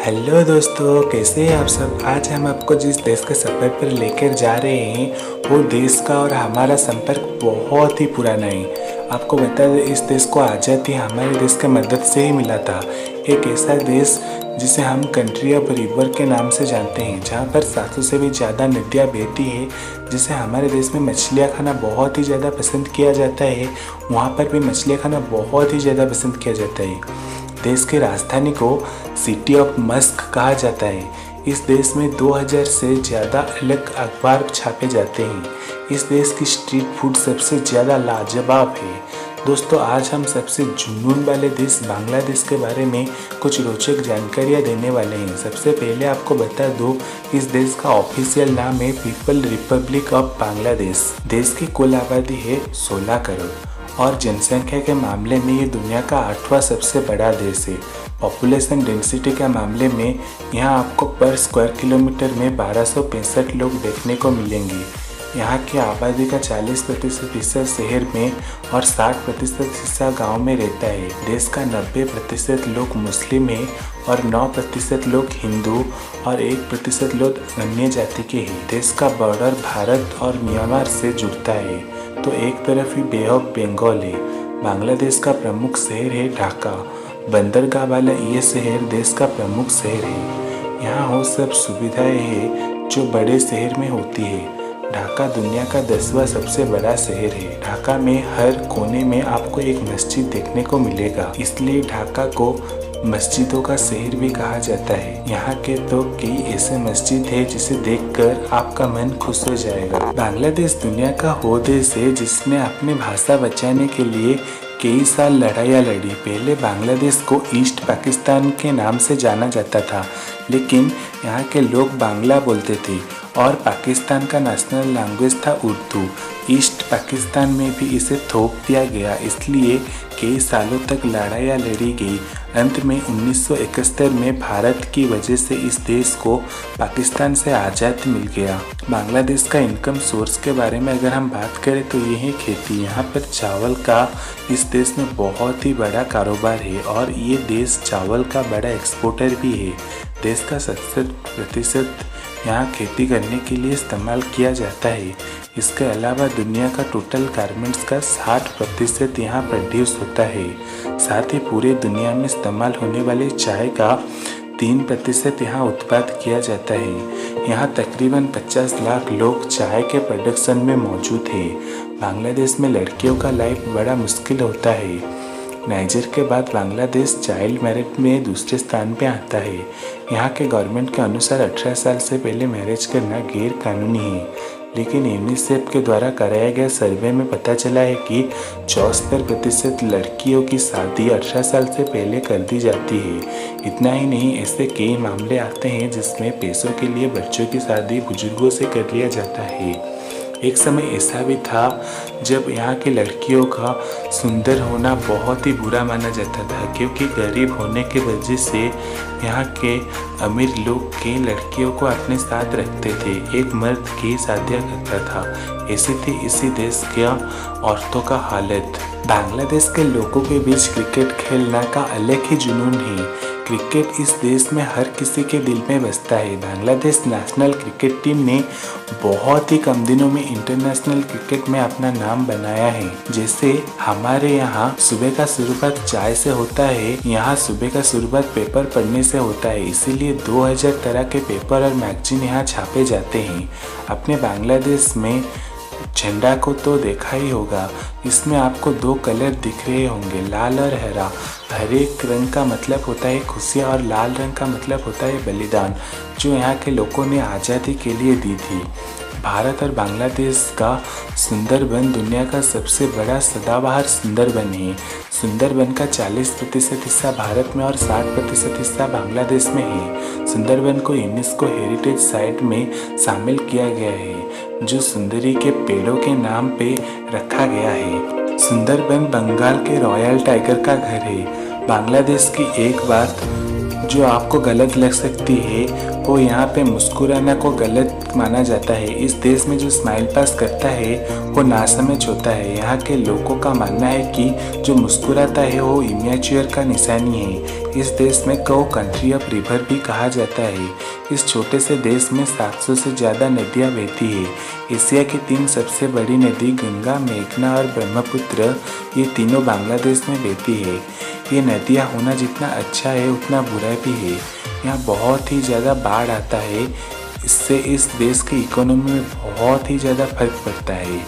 Hello दोस्तों, कैसे हैं आप सब। आज हम आपको जिस देश के सफ़र पर लेकर जा रहे हैं वो देश का और हमारा संपर्क बहुत ही पुराना है। आपको बता दें, इस देश को आज़ादी हमारे देश के मदद से ही मिला था। एक ऐसा देश जिसे हम कंट्री ऑफ रिवर के नाम से जानते हैं, जहाँ पर 700 से भी ज़्यादा नदियाँ बहती है, जिसे हमारे देश में मछलियाँ खाना बहुत ही ज़्यादा पसंद किया जाता है। वहाँ पर भी मछलियाँ खाना बहुत ही ज़्यादा पसंद किया जाता है। देश की राजधानी को सिटी ऑफ मस्क कहा जाता है। इस देश में 2000 से ज़्यादा अलग अखबार छापे जाते हैं। इस देश की स्ट्रीट फूड सबसे ज़्यादा लाजवाब है। दोस्तों, आज हम सबसे जुनून वाले देश बांग्लादेश के बारे में कुछ रोचक जानकारियाँ देने वाले हैं। सबसे पहले आपको बता दूँ, इस देश का ऑफिशियल नाम है पीपल रिपब्लिक ऑफ बांग्लादेश। देश की कुल आबादी है 16 करोड़ और जनसंख्या के मामले में ये दुनिया का 8वां सबसे बड़ा देश है। पॉपुलेशन डेंसिटी के मामले में यहाँ आपको पर स्क्वायर किलोमीटर में 1265 लोग देखने को मिलेंगे। यहाँ की आबादी का 40% हिस्सा शहर में और 60% हिस्सा गांव में रहता है। देश का 90% लोग मुस्लिम हैं और 9% लोग हिंदू और 1% लोग अन्य जाति के हैं। देश का बॉर्डर भारत और म्यांमार से जुड़ता है, तो एक तरफ ही बे ऑफ बंगाल है। बांग्लादेश का प्रमुख शहर है ढाका। बंदरगाह वाला ये शहर देश का प्रमुख शहर है। यहाँ वो सब सुविधाएं हैं जो बड़े शहर में होती है। ढाका दुनिया का 10वां सबसे बड़ा शहर है। ढाका में हर कोने में आपको एक मस्जिद देखने को मिलेगा, इसलिए ढाका को मस्जिदों का शहर भी कहा जाता है। यहाँ के तो कई ऐसे मस्जिद है जिसे देखकर आपका मन खुश हो जाएगा। बांग्लादेश दुनिया का वो देश है जिसने अपनी भाषा बचाने के लिए कई साल लड़ाइयाँ लड़ी। पहले बांग्लादेश को ईस्ट पाकिस्तान के नाम से जाना जाता था, लेकिन यहाँ के लोग बांग्ला बोलते थे और पाकिस्तान का नेशनल लैंग्वेज था उर्दू। ईस्ट पाकिस्तान में भी इसे थोप दिया गया, इसलिए कई सालों तक लड़ाइयाँ लड़ी गई। अंत में 1971 में भारत की वजह से इस देश को पाकिस्तान से आज़ादी मिल गया। बांग्लादेश का इनकम सोर्स के बारे में अगर हम बात करें तो ये है खेती। यहाँ पर चावल का इस देश में बहुत ही बड़ा कारोबार है और ये देश चावल का बड़ा एक्सपोर्टर भी है। देश का 70% यहाँ खेती करने के लिए इस्तेमाल किया जाता है। इसके अलावा दुनिया का टोटल गारमेंट्स का 60% यहाँ प्रोड्यूस होता है। साथ ही पूरे दुनिया में इस्तेमाल होने वाले चाय का 3% यहाँ उत्पादन किया जाता है। यहाँ तकरीबन 50 लाख लोग चाय के प्रोडक्शन में मौजूद है। बांग्लादेश में लड़कियों का लाइफ बड़ा मुश्किल होता है। नाइजर के बाद बांग्लादेश चाइल्ड मैरिज में दूसरे स्थान पे आता है। यहाँ के गवर्नमेंट के अनुसार 18 साल से पहले मैरिज करना गैर कानूनी है, लेकिन यूनिसेफ के द्वारा कराया गया सर्वे में पता चला है कि 74% लड़कियों की शादी 18 साल से पहले कर दी जाती है। इतना ही नहीं, ऐसे कई मामले आते हैं जिसमें पैसों के लिए बच्चों की शादी बुजुर्गों से कर लिया जाता है। एक समय ऐसा भी था जब यहाँ की लड़कियों का सुंदर होना बहुत ही बुरा माना जाता था, क्योंकि गरीब होने की वजह से यहाँ के अमीर लोग कई लड़कियों को अपने साथ रखते थे। एक मर्द की शादियाँ करता था। ऐसी थी इसी देश के औरतों का हालत। बांग्लादेश के लोगों के बीच क्रिकेट खेलना का अलग ही जुनून है। क्रिकेट इस देश में हर किसी के दिल में बसता है। बांग्लादेश नेशनल क्रिकेट टीम ने बहुत ही कम दिनों में इंटरनेशनल क्रिकेट में अपना नाम बनाया है। जैसे हमारे यहाँ सुबह का शुरुआत चाय से होता है, यहाँ सुबह का शुरुआत पेपर पढ़ने से होता है। इसीलिए 2000 तरह के पेपर और मैगजीन यहाँ छापे जाते हैं। अपने बांग्लादेश में झंडा को तो देखा ही होगा। इसमें आपको 2 कलर दिख रहे होंगे, लाल और हरा। हरे रंग का मतलब होता है खुशियाँ और लाल रंग का मतलब होता है बलिदान, जो यहाँ के लोगों ने आज़ादी के लिए दी थी। भारत और बांग्लादेश का सुंदरबन दुनिया का सबसे बड़ा सदाबहार सुंदरबन है। सुंदरबन का 40% हिस्सा भारत में और 60% हिस्सा बांग्लादेश में है। सुंदरबन को यूनेस्को हेरिटेज साइट में शामिल किया गया है, जो सुंदरी के पेड़ों के नाम पे रखा गया है। सुंदरबन बंगाल के रॉयल टाइगर का घर है। बांग्लादेश की एक बात जो आपको गलत लग सकती है वो यहाँ पे मुस्कुराना को गलत माना जाता है। इस देश में जो स्माइल पास करता है वो नासमझ होता है। यहाँ के लोगों का मानना है कि जो मुस्कुराता है वो इमेच्योर का निशानी है। इस देश में को कंट्री ऑफ रिवर भी कहा जाता है। इस छोटे से देश में 700 से ज़्यादा नदियाँ बहती है। एशिया की 3 सबसे बड़ी नदी गंगा, मेघना और ब्रह्मपुत्र, ये तीनों बांग्लादेश में बहती है। ये नदियाँ होना जितना अच्छा है उतना बुरा भी है। यहाँ बहुत ही ज़्यादा बाढ़ आता है। इससे इस देश की इकोनॉमी में बहुत ही ज़्यादा फर्क पड़ता है।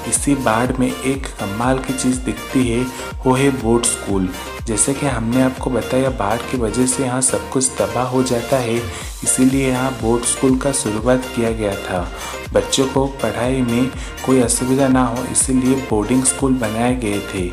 इसी बाढ़ में एक कमाल की चीज़ दिखती है, वो है बोट स्कूल। जैसे कि हमने आपको बताया बाढ़ की वजह से यहाँ सब कुछ तबाह हो जाता है, इसीलिए यहाँ बोट स्कूल का शुरुआत किया गया था। बच्चों को पढ़ाई में कोई असुविधा ना हो इसीलिए बोर्डिंग स्कूल बनाए गए थे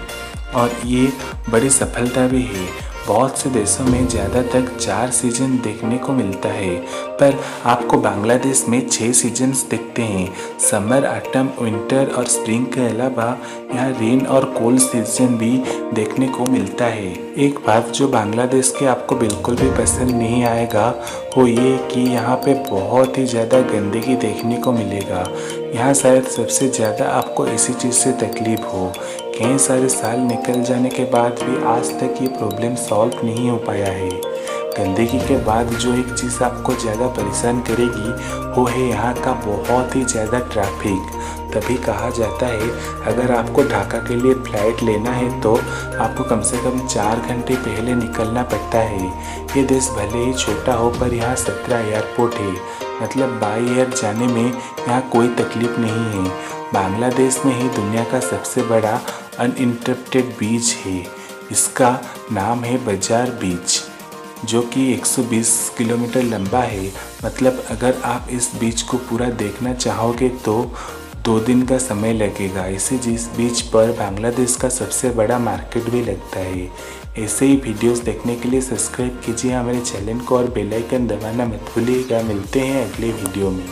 और ये बड़ी सफलता भी है। बहुत से देशों में ज़्यादातर 4 सीजन देखने को मिलता है, पर आपको बांग्लादेश में 6 सीजन्स दिखते हैं। समर, ऑटम, विंटर और स्प्रिंग के अलावा यहाँ रेन और कोल्ड सीजन भी देखने को मिलता है। एक बात जो बांग्लादेश के आपको बिल्कुल भी पसंद नहीं आएगा वो ये कि यहाँ पे बहुत ही ज़्यादा गंदगी देखने को मिलेगा। यहाँ शायद सबसे ज़्यादा आपको इसी चीज़ से तकलीफ हो। कई सारे साल निकल जाने के बाद भी आज तक ये प्रॉब्लम सॉल्व नहीं हो पाया है। गंदगी के बाद जो एक चीज़ आपको ज़्यादा परेशान करेगी वो है यहाँ का बहुत ही ज़्यादा ट्रैफिक। तभी कहा जाता है अगर आपको ढाका के लिए फ़्लाइट लेना है तो आपको कम से कम 4 घंटे पहले निकलना पड़ता है। ये देश भले ही छोटा हो पर यहाँ 17 एयरपोर्ट है, मतलब बाई एयर जाने में यहाँ कोई तकलीफ नहीं है। बांग्लादेश में ही दुनिया का सबसे बड़ा अनइंटरप्टेड बीच है। इसका नाम है बजार बीच, जो कि 120 किलोमीटर लंबा है। मतलब अगर आप इस बीच को पूरा देखना चाहोगे तो 2 दिन का समय लगेगा। इसी जिस बीच पर बांग्लादेश का सबसे बड़ा मार्केट भी लगता है। ऐसे ही वीडियोस देखने के लिए सब्सक्राइब कीजिए हमारे चैनल को और बेल आइकन दबाना मत भूलिएगा। मिलते हैं अगले वीडियो में।